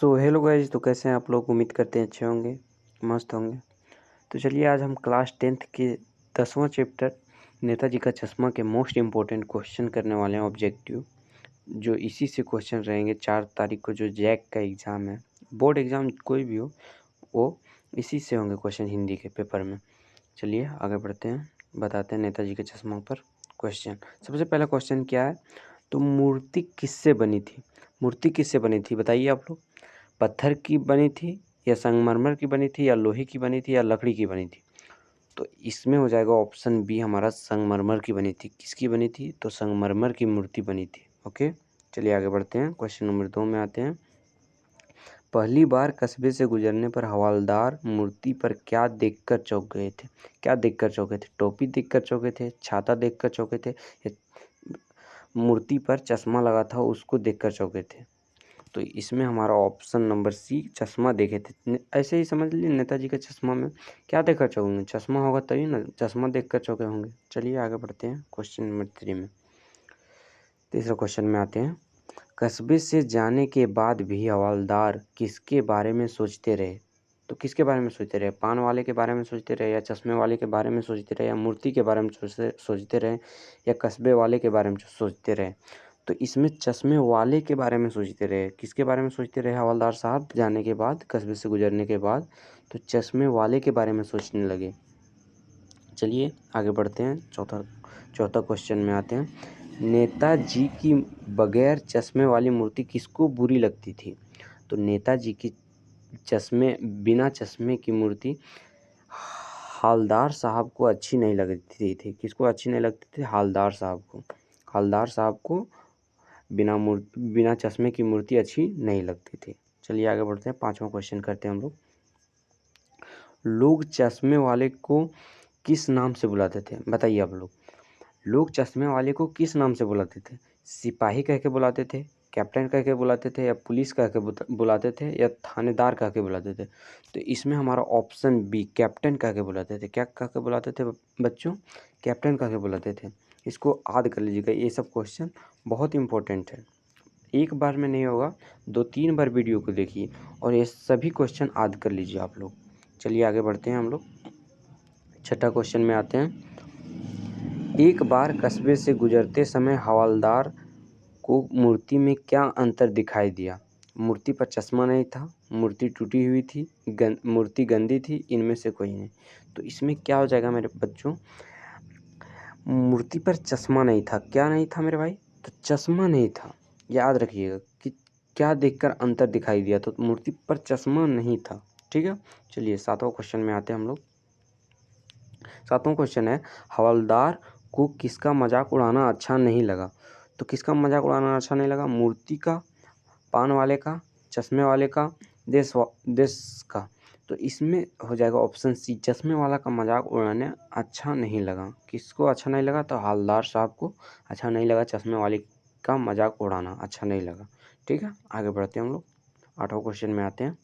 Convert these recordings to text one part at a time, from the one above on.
So hello guys, तो कैसे हैं आप लोग। उम्मीद करते हैं अच्छे होंगे, मस्त होंगे। तो चलिए आज हम क्लास 10th के 10वां चैप्टर नेताजी का चश्मा के मोस्ट इम्पोर्टेंट क्वेश्चन करने वाले हैं ऑब्जेक्टिव, जो इसी से क्वेश्चन रहेंगे 4 तारीख को जो जैक का एग्ज़ाम है, बोर्ड एग्ज़ाम कोई भी हो, वो इसी से होंगे क्वेश्चन हिंदी के पेपर में। चलिए आगे बढ़ते हैं, बताते हैं नेताजी के चश्मा पर क्वेश्चन। सबसे पहला क्वेश्चन क्या है, तो मूर्ति किससे बनी थी। मूर्ति किससे बनी थी बताइए आप लोग। पत्थर की बनी थी या संगमरमर की बनी थी या लोहे की बनी थी या लकड़ी की बनी थी। तो इसमें हो जाएगा ऑप्शन बी हमारा, संगमरमर की बनी थी। किसकी बनी थी, तो संगमरमर की मूर्ति बनी थी। ओके, चलिए आगे बढ़ते हैं। क्वेश्चन नंबर 2 में आते हैं। पहली बार कस्बे से गुजरने पर हवलदार मूर्ति पर क्या देखकर चौंक गए थे। क्या देखकर चौंके थे, टोपी देखकर चौंके थे, छाता देखकर चौंके थे, या मूर्ति पर चश्मा लगा था उसको देखकर चौंके थे। तो इसमें हमारा ऑप्शन नंबर सी, चश्मा देखे थे। ऐसे ही समझ लीजिए, नेताजी का चश्मा में क्या देखकर चौंकेंगे, चश्मा होगा तभी ना, चश्मा देखकर चौंके होंगे। चलिए आगे बढ़ते हैं क्वेश्चन नंबर 3 में। तीसरा क्वेश्चन में आते हैं। कस्बे से जाने के बाद भी हवलदार किसके बारे में सोचते रहे। तो किसके बारे में सोचते रहे, पान वाले के बारे में सोचते रहे, या चश्मे वाले के बारे में सोचते रहे, या मूर्ति के बारे में सोचते रहे, या कस्बे वाले के बारे में सोचते रहे। तो इसमें चश्मे वाले के बारे में सोचते रहे। किसके बारे में सोचते रहे हवलदार साहब जाने के बाद, कस्बे से गुजरने के बाद, तो चश्मे वाले के बारे में सोचने लगे। चलिए आगे बढ़ते हैं। चौथा क्वेश्चन में आते हैं। नेताजी की बगैर चश्मे वाली मूर्ति किसको बुरी लगती थी। तो नेताजी की बिना चश्मे की मूर्ति हवलदार साहब को अच्छी नहीं लगती थी। किसको अच्छी नहीं लगती थी, हवलदार साहब को। हवलदार साहब को बिना चश्मे की मूर्ति अच्छी नहीं लगती थी। चलिए आगे बढ़ते हैं। 5वां क्वेश्चन करते हैं हम लोग। लोग चश्मे वाले को किस नाम से बुलाते थे, बताइए आप लोग। लोग चश्मे वाले को किस नाम से बुलाते थे। सिपाही कह के बुलाते थे, कैप्टन कह के बुलाते थे, या पुलिस कह के बुलाते थे, या थानेदार कह के बुलाते थे। तो इसमें हमारा ऑप्शन बी, कैप्टन कह के बुलाते थे। क्या कह के बुलाते थे बच्चों, कैप्टन कह के बुलाते थे। इसको याद कर लीजिएगा, ये सब क्वेश्चन बहुत इंपॉर्टेंट है। एक बार में नहीं होगा, 2-3 बार वीडियो को देखिए और ये सभी क्वेश्चन याद कर लीजिए आप लोग। चलिए आगे बढ़ते हैं हम लोग। 6ठा क्वेश्चन में आते हैं। एक बार कस्बे से गुजरते समय हवलदार को मूर्ति में क्या अंतर दिखाई दिया। मूर्ति पर चश्मा नहीं था, मूर्ति टूटी हुई थी, मूर्ति गंदी थी, इनमें से कोई नहीं। तो इसमें क्या हो जाएगा मेरे बच्चों, मूर्ति पर चश्मा नहीं था। क्या नहीं था मेरे भाई, तो चश्मा नहीं था। याद रखिएगा कि क्या देखकर अंतर दिखाई दिया, तो मूर्ति पर चश्मा नहीं था। ठीक है, चलिए 7वां क्वेश्चन में आते हैं हम लोग। 7वां क्वेश्चन है, हवलदार को किसका मजाक उड़ाना अच्छा नहीं लगा। तो किसका मजाक उड़ाना अच्छा नहीं लगा, मूर्ति का, पान वाले का, चश्मे वाले का, देश का। तो इसमें हो जाएगा ऑप्शन सी, चश्मे वाला का मजाक उड़ाने अच्छा नहीं लगा। किसको अच्छा नहीं लगा, तो हवलदार साहब को अच्छा नहीं लगा, चश्मे वाले का मजाक उड़ाना अच्छा नहीं लगा। ठीक है, आगे बढ़ते हैं हम लोग। 8वां क्वेश्चन में आते हैं।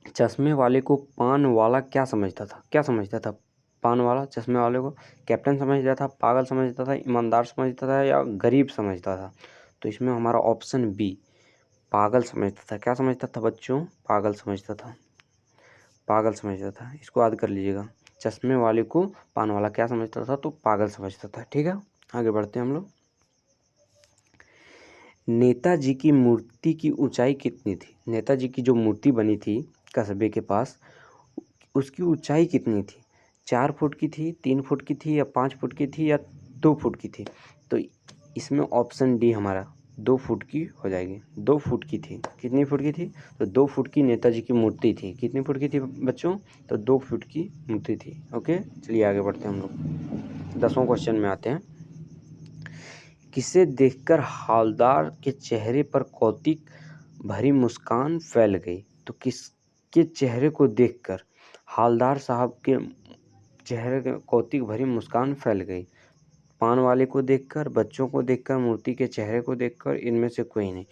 चश्मे वाले को पान वाला क्या समझता था। क्या समझता था पान वाला चश्मे वाले को, कैप्टन समझता था, पागल समझता था, ईमानदार समझता था, या गरीब समझता था। तो इसमें हमारा ऑप्शन बी, पागल समझता था। क्या समझता था बच्चों, पागल समझता था। पागल समझता था, इसको याद कर लीजिएगा। चश्मे वाले को पान वाला क्या समझता था, तो पागल समझता था। ठीक है, आगे बढ़ते हैं हम लोग। नेताजी की मूर्ति की ऊंचाई कितनी थी। नेताजी की जो मूर्ति बनी थी कस्बे के पास, उसकी ऊंचाई कितनी थी। 4 फुट की थी, 3 फुट की थी, या 5 फुट की थी, या 2 फुट की थी। तो इसमें ऑप्शन डी हमारा 2 फुट की हो जाएगी। 2 फुट की थी। कितनी फुट की थी, तो 2 फुट की नेताजी की मूर्ति थी। कितनी फुट की थी बच्चों, तो 2 फुट की मूर्ति थी। ओके, चलिए आगे बढ़ते हैं हम लोग। 10वां क्वेश्चन में आते हैं। किसे देखकर हवलदार के चेहरे पर कौतुक भरी मुस्कान फैल गई। तो किसके चेहरे को देखकर हवलदार साहब के चेहरे के कौतुक भरी मुस्कान फैल गई। पान वाले को देखकर, बच्चों को देखकर, मूर्ति के चेहरे को देखकर, इनमें से कोई नहीं।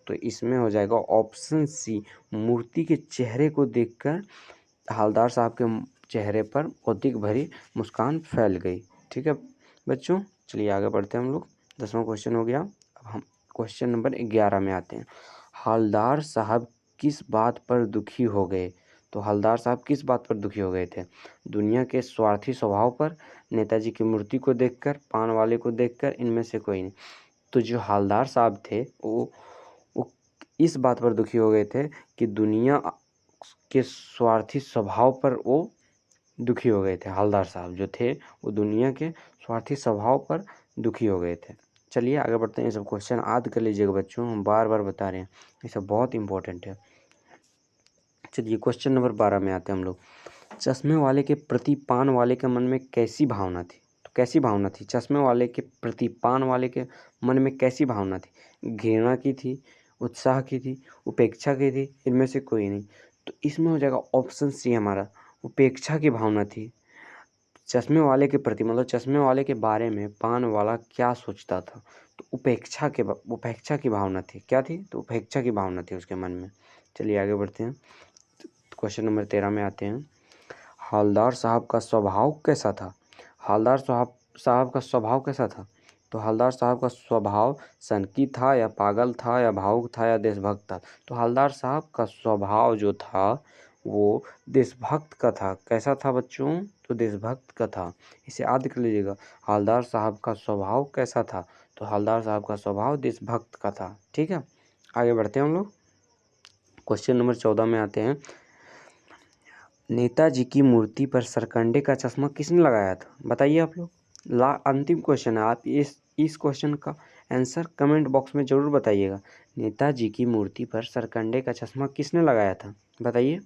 तो इसमें हो जाएगा ऑप्शन सी, मूर्ति के चेहरे को देखकर हवलदार साहब के चेहरे पर कौतुक भरी मुस्कान फैल गई। ठीक है बच्चों, चलिए आगे बढ़ते हैं हम लोग। 10वां क्वेश्चन हो गया। अब हम क्वेश्चन नंबर 11 में आते हैं। हवलदार साहब किस बात पर दुखी हो गए? तो हवलदार साहब किस बात पर दुखी हो गए थे? दुनिया के स्वार्थी स्वभाव पर, नेताजी की मूर्ति को देखकर, पान वाले को देखकर, इनमें से कोई नहीं। तो जो हवलदार साहब थे वो इस बात पर दुखी हो गए थे कि दुनिया के स्वार्थी स्वभाव पर वो दुखी हो गए थे। हवलदार साहब जो थे वो दुनिया के स्वार्थी स्वभाव पर दुखी हो गए थे। चलिए आगे बढ़ते हैं। ये सब क्वेश्चन याद कर लीजिएगा बच्चों, हम बार बार बता रहे हैं, ये सब बहुत इंपॉर्टेंट है। चलिए क्वेश्चन नंबर 12 में आते हैं हम लोग। चश्मे वाले के प्रति पान वाले के मन में कैसी भावना थी? तो कैसी भावना थी चश्मे वाले के प्रति पान वाले के मन में? कैसी भावना थी? घृणा की थी, उत्साह की थी, उपेक्षा की थी, इनमें से कोई नहीं। तो इसमें हो जाएगा ऑप्शन सी हमारा, उपेक्षा की भावना थी। चश्मे वाले के प्रति मतलब चश्मे वाले के बारे में पान वाला क्या सोचता था? तो उपेक्षा की भावना थी। क्या थी? तो उपेक्षा की भावना थी उसके मन में। चलिए आगे बढ़ते हैं। क्वेश्चन नंबर 13 में आते हैं। हवलदार साहब का स्वभाव कैसा था? हवलदार साहब का स्वभाव कैसा था? तो हवलदार साहब का स्वभाव सनकी था या पागल था या भावुक था या देशभक्त था? तो हवलदार साहब का स्वभाव जो था वो देशभक्त का था। कैसा था बच्चों? तो देशभक्त का था। इसे याद कर लीजिएगा, हवलदार साहब का स्वभाव कैसा था? तो हवलदार साहब का स्वभाव देशभक्त का था। ठीक है, आगे बढ़ते हैं हम लोग। क्वेश्चन नंबर 14 में आते हैं। नेताजी की मूर्ति पर सरकंडे का चश्मा किसने लगाया था? बताइए आप लोग। अंतिम क्वेश्चन है, आप इस क्वेश्चन का आंसर कमेंट बॉक्स में ज़रूर बताइएगा। नेताजी की मूर्ति पर सरकंडे का चश्मा किसने लगाया था? बताइए।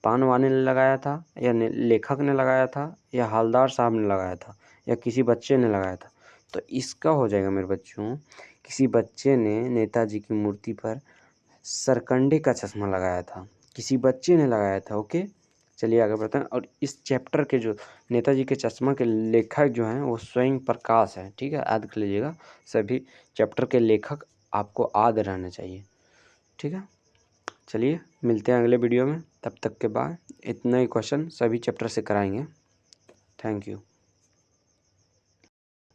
पान वाले ने लगाया था या लेखक ने लगाया था या हवलदार साहब ने लगाया था या किसी बच्चे ने लगाया था? तो इसका हो जाएगा मेरे बच्चों, किसी बच्चे ने नेताजी की मूर्ति पर सरकंडे का चश्मा लगाया था, किसी बच्चे ने लगाया था। ओके, चलिए आगे बढ़ते हैं। और इस चैप्टर के जो नेताजी के चश्मा के लेखक जो हैं वो स्वयं प्रकाश है। ठीक है, याद कर लीजिएगा, सभी चैप्टर के लेखक आपको याद रहना चाहिए। ठीक है, चलिए मिलते हैं अगले वीडियो में, तब तक के बाद। इतना ही क्वेश्चन सभी चैप्टर से कराएंगे। Thank you.